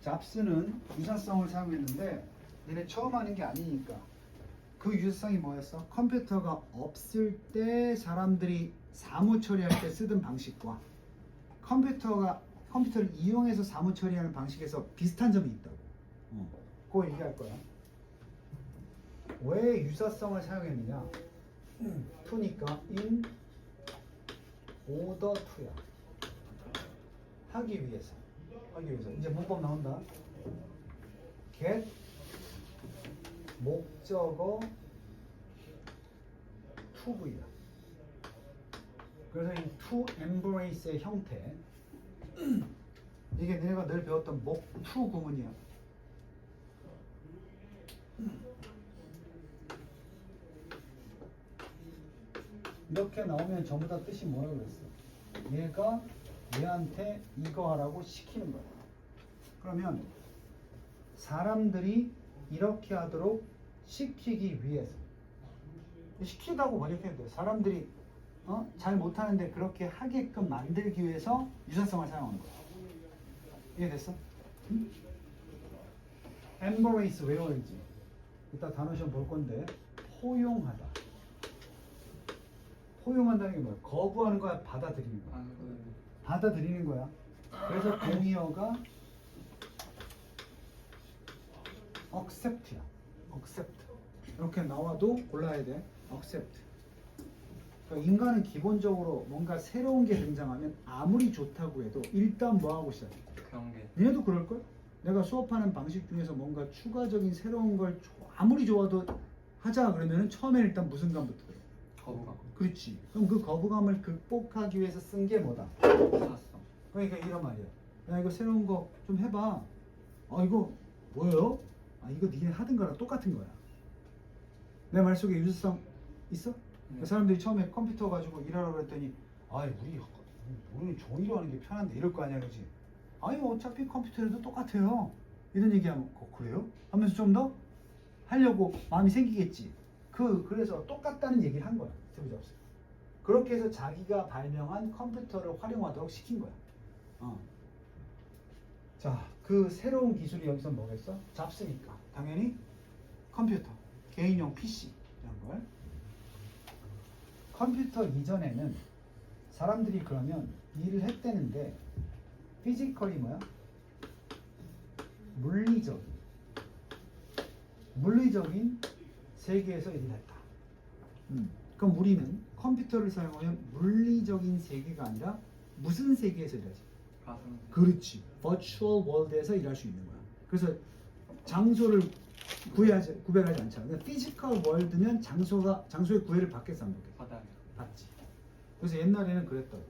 잡스는 유사성을 사용했는데 얘네 처음 하는 게 아니니까. 그 유사성이 뭐였어? 컴퓨터가 없을 때 사람들이 사무 처리할 때 쓰던 방식과 컴퓨터를 이용해서 사무 처리하는 방식에서 비슷한 점이 있다고. 그거 얘기할 거야. 왜 유사성을 사용했느냐? to니까 in order to야. 하기 위해서. 이제 문법 나온다. get 목적어 to야. 그래서 이 to embrace의 형태, 이게 내가 늘 배웠던 목 to 구문이야. 이렇게 나오면 전부 다 뜻이 뭐라고 그랬어? 얘가 얘한테 이거 하라고 시키는 거야. 그러면 사람들이 이렇게 하도록 시키기 위해서, 시키다고 번역해도 돼. 사람들이 잘 못하는데 그렇게 하게끔 만들기 위해서 유사성을 사용하는 거야. 이해됐어? 응? embrace 외워야지. 이따 단어 시험 볼 건데, 포용하다. 포용한다는 게 뭐야? 거부하는 거야? 받아들이는 거야? 받아들이는 거야. 그래서 동의어가 accept야. accept. 이렇게 나와도 골라야 돼. accept. 그러니까 인간은 기본적으로 뭔가 새로운 게 등장하면 아무리 좋다고 해도 일단 뭐 하고 시작해? 경계. 얘네도 그럴걸? 내가 수업하는 방식 중에서 뭔가 추가적인 새로운 걸 아무리 좋아도 하자 그러면은 처음에 일단 무슨 감부터 들어? 거부감. 그렇지. 그럼 그 거부감을 극복하기 위해서 쓴 게 뭐다? 유사성. 그러니까 이런 말이야. 야, 이거 새로운 거 좀 해봐. 이거 뭐예요? 이거 니네 하던 거랑 똑같은 거야. 내 말 속에 유사성 있어? 네. 그 사람들이 처음에 컴퓨터 가지고 일하라고 그랬더니 우리는 종이로 하는 게 편한데 이럴 거 아니야, 그지? 어차피 컴퓨터에도 똑같아요. 이런 얘기하면 그래요? 하면서 좀 더 하려고 마음이 생기겠지. 그래서 똑같다는 얘기를 한 거야, 스티브 잡스. 그렇게 해서 자기가 발명한 컴퓨터를 활용하도록 시킨 거야. 자, 그 새로운 기술이 여기서 뭐겠어? 잡스니까 당연히 컴퓨터, 개인용 PC 이런 걸. 컴퓨터 이전에는 사람들이 그러면 일을 했대는데 피지컬이 뭐야? 물리적인 세계에서 일을 했다. 그럼 우리는 컴퓨터를 사용하면 물리적인 세계가 아니라 무슨 세계에서 일하지? 가상. 그렇지. Virtual World에서 일할 수 있는 거야. 그래서 장소를 구별하지 않잖아. 그러니까 Physical World면 장소의 구애를 받겠어, 안 받겠어? 받지. 그래서 옛날에는 그랬다고.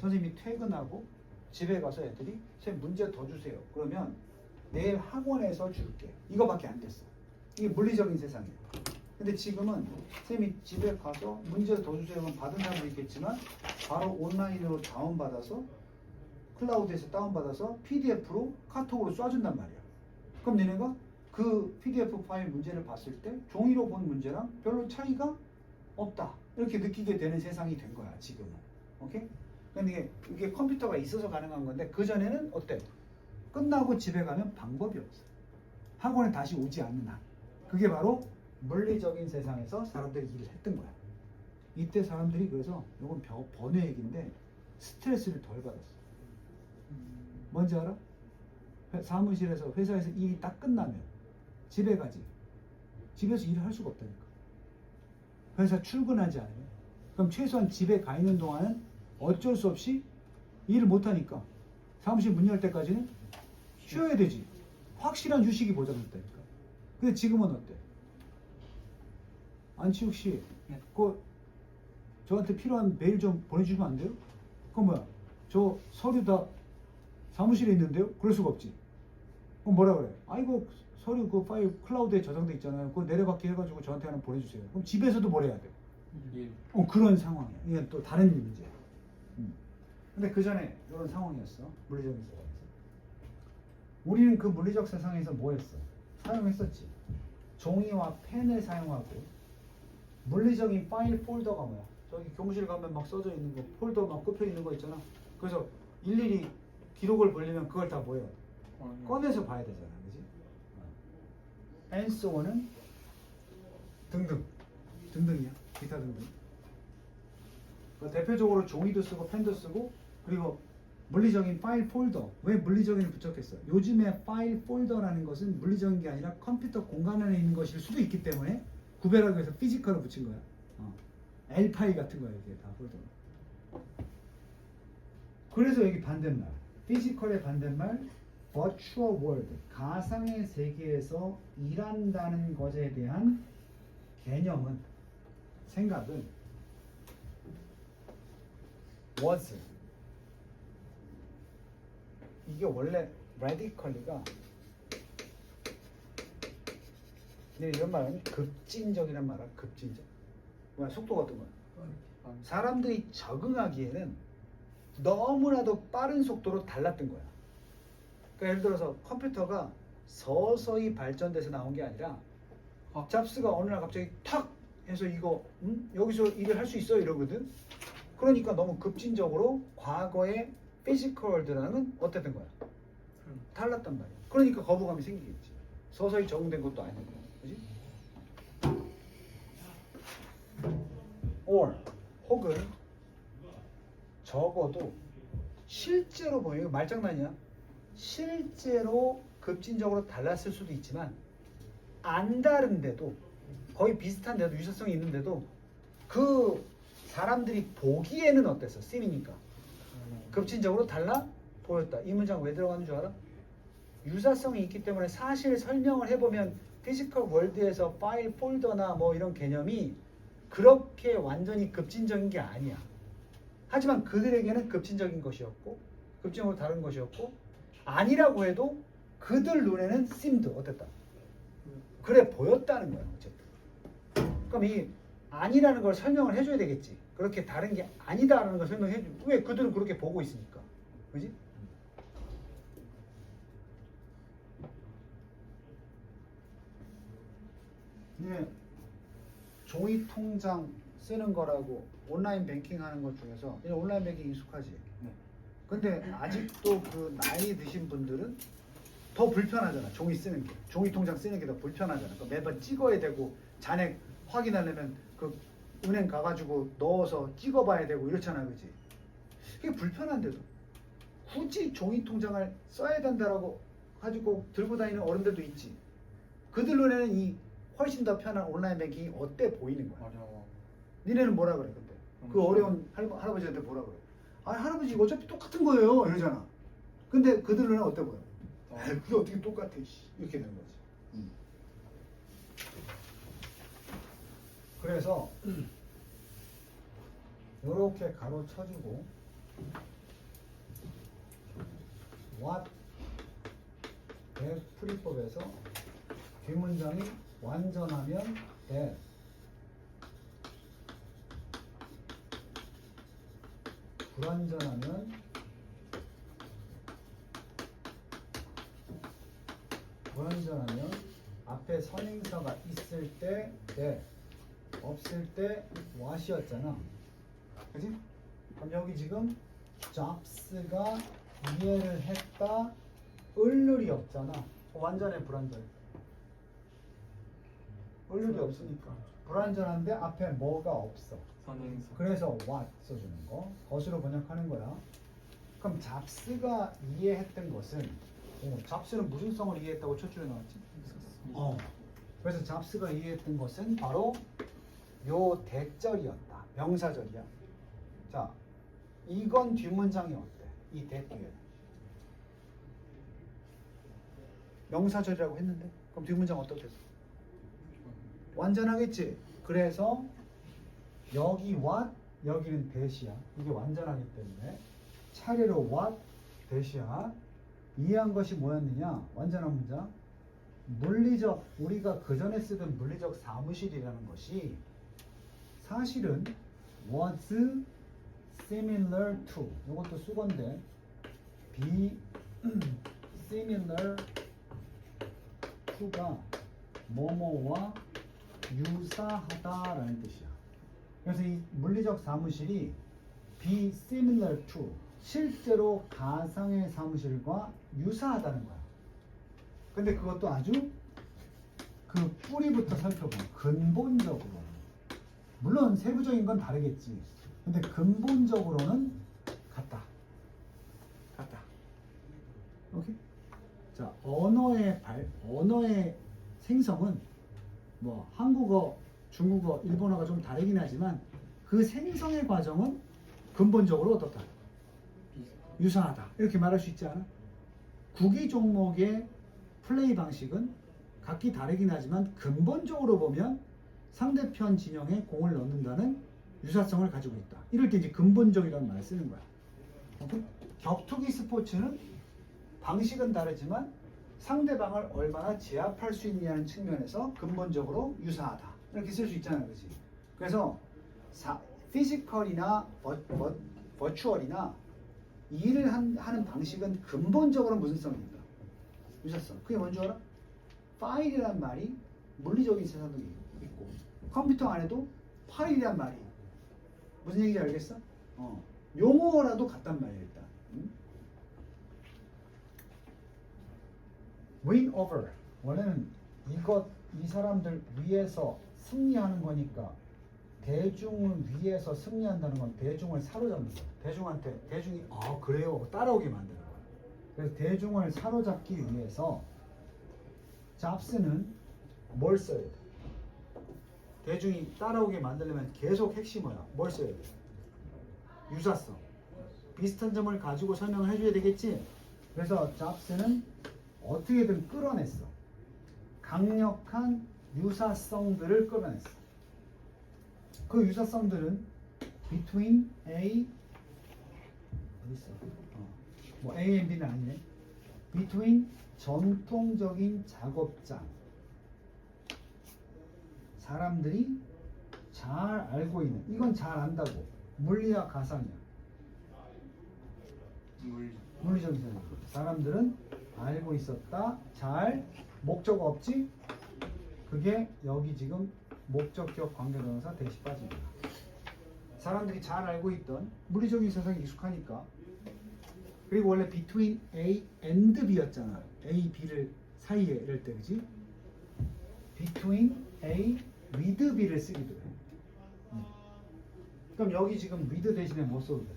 선생님이 퇴근하고 집에 가서 애들이 선생님 문제 더 주세요. 그러면 내일 학원에서 줄게. 이거밖에 안 됐어. 이게 물리적인 세상이에요. 근데 지금은 선생님이 집에 가서 문제 더 주세요. 그럼 받은 사람도 있겠지만 바로 온라인으로 다운받아서 클라우드에서 다운받아서 PDF로 카톡으로 쏴준단 말이야. 그럼 너네가 그 PDF 파일 문제를 봤을 때 종이로 본 문제랑 별로 차이가 없다. 이렇게 느끼게 되는 세상이 된 거야, 지금은. 오케이? 근데 이게 컴퓨터가 있어서 가능한 건데 그전에는 어때? 끝나고 집에 가면 방법이 없어. 학원에 다시 오지 않는 한. 그게 바로 물리적인 세상에서 사람들이 일을 했던 거야. 이때 사람들이 그래서 이건 번외 얘기인데 스트레스를 덜 받았어. 뭔지 알아? 사무실에서 회사에서 일이 딱 끝나면 집에 가지. 집에서 일을 할 수가 없다니까. 회사 출근하지 않으면. 그럼 최소한 집에 가 있는 동안은 어쩔 수 없이 일을 못하니까 사무실 문 열 때까지는 쉬어야 되지. 확실한 휴식이 보장됐다니까. 근데 지금은 어때? 안치욱 씨, 저한테 필요한 메일 좀 보내주면 안 돼요? 그럼 뭐야? 저 서류 다 사무실에 있는데요? 그럴 수가 없지. 그럼 뭐라 그래? 이거 서류 그 파일 클라우드에 저장돼 있잖아요. 그거 내려받기 해가지고 저한테 하나 보내주세요. 그럼 집에서도 뭘 해야 돼? 그런 상황이야. 이건 또 다른 문제야. 근데 그 전에 이런 상황이었어. 물리적인 세상에서. 우리는 그 물리적 세상에서 뭐 했어? 사용했었지. 종이와 펜을 사용하고 물리적인 파일 폴더가 뭐야? 저기 교무실 가면 막 써져 있는 거, 폴더 막 꼽혀 있는 거 있잖아. 그래서 일일이 기록을 보려면 그걸 다 뭐예요? 꺼내서 봐야 되잖아, 그지? and so on은 등등, 등등이야, 기타 등등. 그러니까 대표적으로 종이도 쓰고 펜도 쓰고, 그리고 물리적인 파일 폴더. 왜 물리적인을 붙였겠어? 요즘에 파일 폴더라는 것은 물리적인 게 아니라 컴퓨터 공간 안에 있는 것일 수도 있기 때문에 구별하기 위해서 피지컬을 붙인 거야. L 파일 같은 거야, 이게 다 폴더. 그래서 여기 반대말, 피지컬의 반대말, virtual world, 가상의 세계에서 일한다는 것에 대한 개념은, 생각은 was, 이게 원래 radically가, 이런 말은 급진적이란 말이야. 급진적. 뭐야, 속도가 어떤 거야? 사람들이 적응하기에는 너무나도 빠른 속도로 달랐던 거야. 그러니까 예를 들어서 컴퓨터가 서서히 발전돼서 나온 게 아니라 잡스가 어느 날 갑자기 탁 해서 이거 여기서 일을 할 수 있어 이러거든. 그러니까 너무 급진적으로 과거의 피지컬 월드랑은 어땠던 거야? 달랐단 말이야. 그러니까 거부감이 생기겠지. 서서히 적응된 것도 아니고, 그지? or 혹은 적어도 실제로 보면, 이거 말장난이야. 실제로 급진적으로 달랐을 수도 있지만 안 다른데도, 거의 비슷한데도, 유사성이 있는데도 그 사람들이 보기에는 어땠어? 씬이니까 급진적으로 달라 보였다. 이 문장 왜 들어가는 줄 알아? 유사성이 있기 때문에 사실 설명을 해보면 피지컬 월드에서 파일 폴더나 뭐 이런 개념이 그렇게 완전히 급진적인 게 아니야. 하지만 그들에게는 급진적인 것이었고, 급진적으로 다른 것이었고, 아니라고 해도 그들 눈에는 seemed 어땠다? 그래 보였다는 거야. 어쨌든. 그럼 이 아니라는 걸 설명을 해줘야 되겠지. 그렇게 다른 게 아니다라는 걸 설명해 줘. 왜? 그들은 그렇게 보고 있으니까. 그지? 네. 종이 통장 쓰는 거라고 온라인 뱅킹 하는 것 중에서, 온라인 뱅킹 익숙하지? 네. 근데 아직도 그 나이 드신 분들은 더 불편하잖아. 종이 쓰는 게. 종이 통장 쓰는 게 더 불편하잖아. 그러니까 매번 찍어야 되고, 잔액 확인하려면 그 은행 가가지고 넣어서 찍어봐야 되고 이렇잖아. 그지? 그게 불편한데도 굳이 종이 통장을 써야 된다라고 가지고 들고 다니는 어른들도 있지. 그들 눈에는 이 훨씬 더 편한 온라인 뱅킹이 어때 보이는 거야. 어려워. 니네는 뭐라 그래 근데? 그 어려운 할아버지한테 뭐라 그래? 아 할아버지 이거 어차피 똑같은 거예요 이러잖아. 근데 그들 눈에는 어때 보여? 그게 어떻게 똑같아 이렇게 되는 거지. 그래서 이렇게 가로 쳐주고 what that 풀이법에서 뒷문장이 완전하면 that, 불완전하면 앞에 선행사가 있을 때 that, 없을 때 what이었잖아. 그지? 그럼 여기 지금 잡스가 이해를 했다 을 일이 없잖아. 완전해 불완전해? 을 일이 없으니까 불완전한데 앞에 뭐가 없어. 선행사. 그래서 what 써주는 거. 것으로 번역하는 거야. 그럼 잡스가 이해했던 것은, 잡스는 무슨 성을 이해했다고 첫 줄에 나왔지? 그래서 잡스가 이해했던 것은 바로 요 대절이었다. 명사절이야. 자, 이건 뒷문장이 어때? 이 대 뒤에 명사절이라고 했는데, 그럼 뒷문장 어떻겠어? 완전하겠지? 그래서 여기 what, 여기는 that이야. 이게 완전하기 때문에 차례로 what, that이야. 이해한 것이 뭐였느냐? 완전한 문장. 물리적, 우리가 그 전에 쓰던 물리적 사무실이라는 것이 사실은 was similar to, 이것도 수건데 be similar to가 뭐뭐와 유사하다라는 뜻이야. 그래서 이 물리적 사무실이 be similar to, 실제로 가상의 사무실과 유사하다는 거야. 근데 그것도 아주 그 뿌리부터 살펴보면 근본적으로 물론 세부적인 건 다르겠지. 근데 근본적으로는 같다. 오케이? 자, 언어의 생성은 뭐 한국어, 중국어, 일본어가 좀 다르긴 하지만 그 생성의 과정은 근본적으로 어떻다? 유사하다. 이렇게 말할 수 있지 않아? 구기 종목의 플레이 방식은 각기 다르긴 하지만 근본적으로 보면 상대편 진영에 공을 넣는다는 유사성을 가지고 있다. 이럴 때 이제 근본적이라는 말을 쓰는 거야. 오케이? 격투기 스포츠는 방식은 다르지만 상대방을 얼마나 제압할 수 있냐는 측면에서 근본적으로 유사하다. 이렇게 쓸 수 있잖아요. 그렇지? 그래서 피지컬이나 버추얼이나 일을 하는 방식은 근본적으로 무슨 성입니까? 유사성. 그게 뭔지 알아? 파일이란 말이 물리적인 세상도 있고 컴퓨터 안에도 파일이란 말이 무슨 얘기인지 알겠어? 용어라도 같단 말이야 일단. win over 원래는 이 사람들 위에서 승리하는 거니까 대중을 위해서 승리한다는 건 대중을 사로잡는 거야. 대중이 그래요 따라오게 만드는 거야. 그래서 대중을 사로잡기 위해서 잡스는 뭘 써야 돼? 대중이 따라오게 만들려면 계속 핵심 뭐야? 뭘 써야 돼? 유사성. 비슷한 점을 가지고 설명을 해줘야 되겠지? 그래서 잡스는 어떻게든 끌어냈어. 강력한 유사성들을 끌어냈어. 그 유사성들은 between A 어디 있어? 뭐 A and B는 아니네. between 전통적인 작업장 사람들이 잘 알고 있는 이건 잘 안다고 물리야 가상이야? 물리적인 세상. 사람들은 알고 있었다. 잘 목적 없지? 그게 여기 지금 목적격 관계동사 대시 빠집니다. 사람들이 잘 알고 있던 물리적인 세상에 익숙하니까. 그리고 원래 between A and B였잖아. A, B를 사이에 이럴 때 그지? between A with B를 쓰기도 해. 그럼 여기 지금 with 대신에 뭐 써도 돼?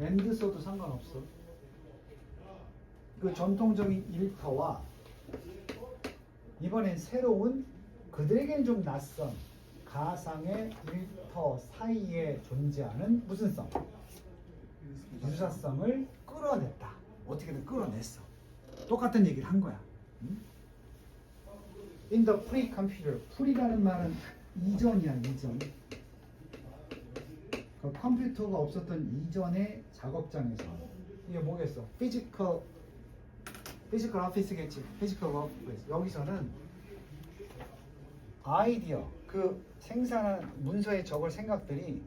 and 써도 상관없어. 그 전통적인 일터와 이번엔 새로운 그들에겐 좀 낯선 가상의 일터 사이에 존재하는 무슨 성? 유사성을 끌어냈다. 어떻게든 끌어냈어. 똑같은 얘기를 한 거야. In the pre-computer. pre라는 말은 이전이야, 이전. 그 컴퓨터가 없었던 이전의 작업장에서 이게 뭐겠어? 피지컬 오피스겠지. 피지컬 워크플레이스. 여기서는 아이디어, 그 생산한 문서에 적을 생각들이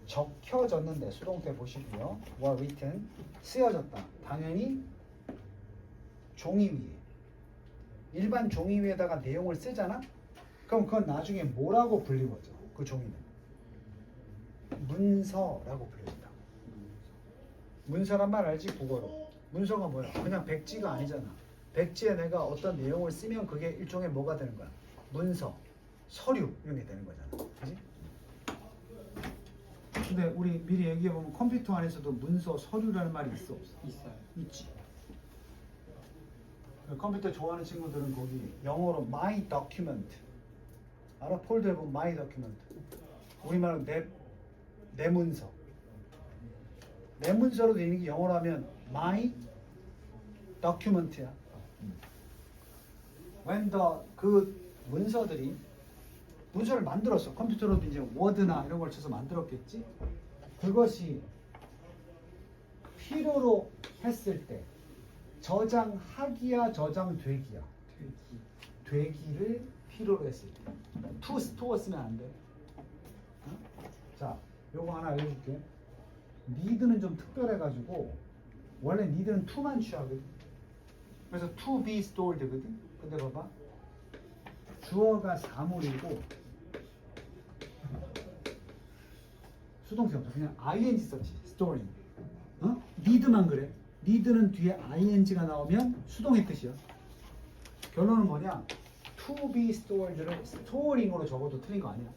적혀졌는데 수동태 보시고요. were written 쓰여졌다. 당연히 종이 위에 일반 종이 위에다가 내용을 쓰잖아. 그럼 그건 나중에 뭐라고 불리워져? 그 종이는 문서라고 불립니다. 문서란 말 알지? 국어로. 문서가 뭐야? 그냥 백지가 아니잖아. 백지에 내가 어떤 내용을 쓰면 그게 일종의 뭐가 되는 거야? 문서, 서류 이런 게 되는 거잖아. 그지? 근데 우리 미리 얘기해보면 컴퓨터 안에서도 문서, 서류라는 말이 있어 없어? 있어요. 있지. 컴퓨터 좋아하는 친구들은 거기 영어로 my document 알아? 폴더에 보면 my document 우리말로 내 문서. 내 문서로 되어 있는 게 영어로 하면 my document야. when 그 문서들이 문서를 만들었어. 컴퓨터로도 이제 워드나 이런 걸 쳐서 만들었겠지. 그것이 필요로 했을 때 저장하기야 저장되기야? 되기를 필요로 했을 때. to store 쓰면 안 돼. 자, 요거 하나 알려줄게. need는 좀 특별해가지고 원래 need는 to만 취하거든. 그래서 to be stored거든. 근데 봐봐. 주어가 사물이고 수동태 없어. 그냥 ing 썼지. storing. need만 그래. need는 뒤에 ing가 나오면 수동의 뜻이야. 결론은 뭐냐? to be stored를 storing으로 적어도 틀린 거 아니야.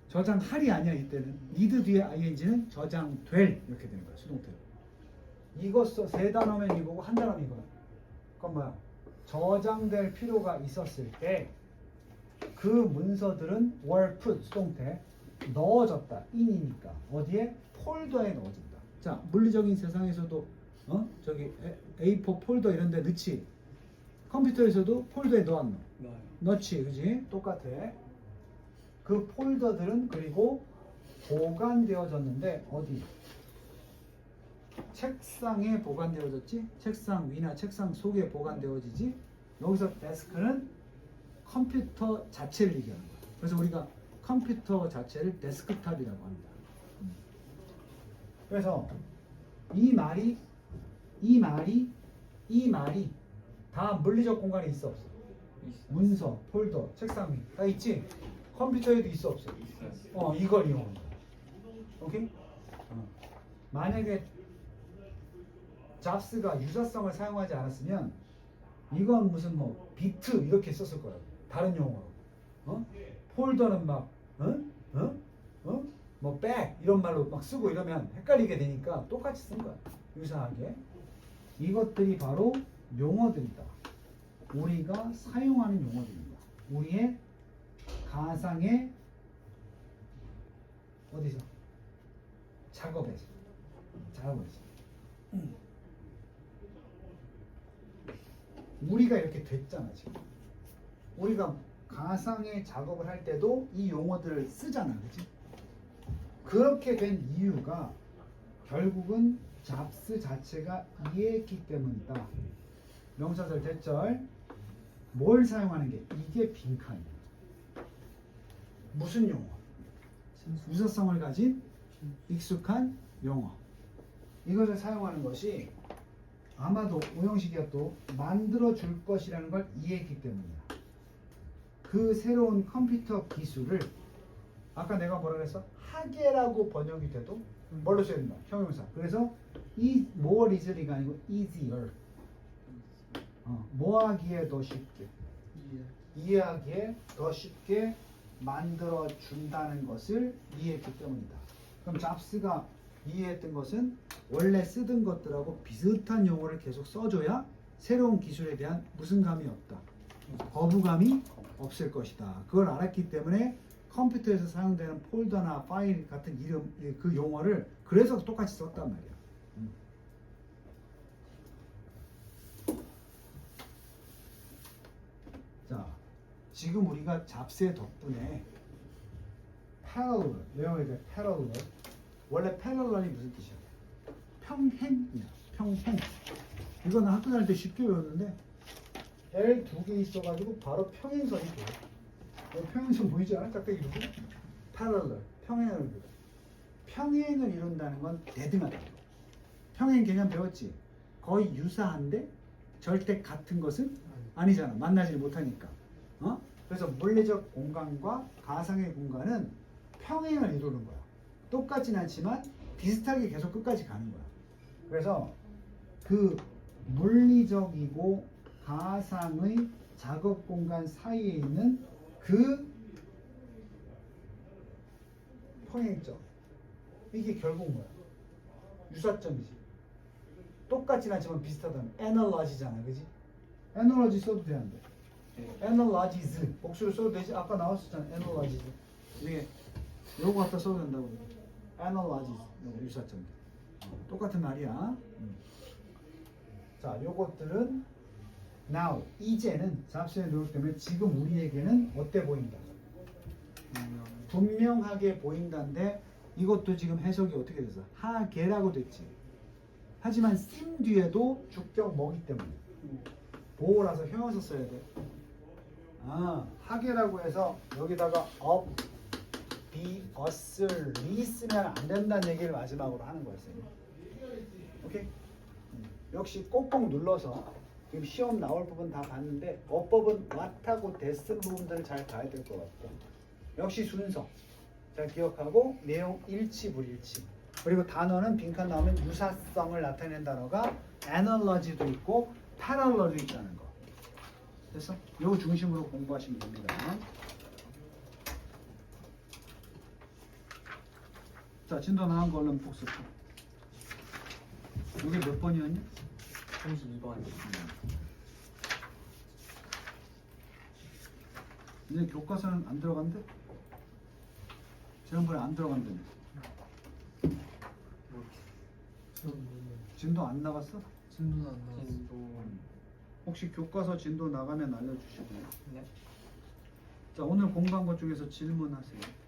저장할이 아니야 이때는. need 뒤에 ing는 저장될 이렇게 되는 거야 수동태로. 이거 세 단어면 이거고 한 단어면 이거야. 그건 뭐야? 저장될 필요가 있었을 때 그 문서들은 were put 수동태 넣어졌다 in이니까 어디에? 폴더에 넣어진다. 자 물리적인 세상에서도 저기 A4 폴더 이런 데 넣지. 컴퓨터에서도 폴더에 넣어 안 넣어? 넣지 그지? 똑같아. 그 폴더들은 그리고 보관되어졌는데 어디? 책상에 보관되어졌지? 책상 위나 책상 속에 보관되어지지? 여기서 데스크는 컴퓨터 자체를 얘기하는 거야. 그래서 우리가 컴퓨터 자체를 데스크탑이라고 합니다. 그래서 이 말이 다 물리적 공간에 있어 없어? 문서, 폴더, 책상 위 다 있지? 컴퓨터에도 있어 없어? 이걸 이용하는 거야. 오케이? 만약에 잡스가 유사성을 사용하지 않았으면 이건 무슨 뭐 비트 이렇게 썼을 거야. 다른 용어로. 폴더는 막 뭐 백 이런 말로 막 쓰고 이러면 헷갈리게 되니까 똑같이 쓴 거야. 유사하게. 이것들이 바로 용어들이다. 우리가 사용하는 용어들입니다. 우리의 가상의 어디서? 작업에서. 우리가 이렇게 됐잖아 지금. 우리가 가상의 작업을 할 때도 이 용어들을 쓰잖아, 그렇지? 그렇게 된 이유가 결국은 잡스 자체가 이해했기 때문이다. 명사절 대절 뭘 사용하는 게 이게 빈칸이야. 무슨 용어? 유사성을 가진 익숙한 용어. 이것을 사용하는 것이 아마도 오형식이가 또 만들어 줄 것이라는 걸 이해했기 때문이야. 그 새로운 컴퓨터 기술을 아까 내가 뭐라 그랬어? 하게라고 번역이 돼도 뭘로 써야 된다? 형용사. 그래서 이 more easily가 아니고 easier. 뭐 하기에 더 쉽게, 이해하기에 더 쉽게 만들어 준다는 것을 이해했기 때문이다. 그럼 잡스가 이해했던 것은 원래 쓰던 것들하고 비슷한 용어를 계속 써줘야 새로운 기술에 대한 무슨 감이 없다. 거부감이 없을 것이다. 그걸 알았기 때문에 컴퓨터에서 사용되는 폴더나 파일 같은 이름, 그 용어를 그래서 똑같이 썼단 말이야. 자, 지금 우리가 잡스의 덕분에 parallel, 외워야 돼. parallel. 원래 parallel이 무슨 뜻이야? 평행이야. 평행. 이거는 학교 다닐 때 쉽게 외웠는데 L 두 개 있어가지고 바로 평행선이 돼. 평행선 보이지 않아? 짝대기 이루고 parallel, 평행을 이룬다. 평행을 이룬다는 건 대등하다. 평행 개념 배웠지? 거의 유사한데 절대 같은 것은 아니잖아. 만나지 못하니까. 그래서 물리적 공간과 가상의 공간은 평행을 이루는 거야. 똑같진 않지만 비슷하게 계속 끝까지 가는 거야. 그래서 그 물리적이고 가상의 작업 공간 사이에 있는 그 평행점, 이게 결국 뭐야? 유사점이지. 똑같진 않지만 비슷하다는 analogy잖아, 그지? analogy 써도 돼, 안 돼? analogies 복수를 써도 되지? 아까 나왔었잖아, analogies. 이게 요거 갖다 써도 된다고. analogies, 유사점. 똑같은 말이야. 자, 요것들은 now, 이제는 잡스의 노력 때문에 지금 우리에게는 어때 보인다? 분명하게 보인다인데 이것도 지금 해석이 어떻게 돼서 하게라고 됐지. 하지만 심 뒤에도 주격 뭐기 때문에 보호라서 형용사 써야 돼. 하게라고 해서 여기다가 of, be, us를 쓰면 안 된다는 얘기를 마지막으로 하는 거였어요. 오케이? 역시 꼭꼭 눌러서 지금 시험 나올 부분 다 봤는데 어법은 what하고 됐은 부분들을 잘 봐야 될 것 같고, 역시 순서 잘 기억하고 내용 일치 불일치, 그리고 단어는 빈칸 나오면 유사성을 나타내는 단어가 analogy도 있고 parallel도 있다는 거. 됐어? 요 중심으로 공부하시면 됩니다. 자, 진도 나간 거 얼른 복습해. 이게 몇 번이었니? 32번. 이제 교과서는 안 들어간대? 지난번에 안 들어간다며. 진도 안 나갔어? 진도는 안 나왔어. 진도. 혹시 교과서 진도 나가면 알려주시고요. 네. 자, 오늘 공부한 것 중에서 질문하세요.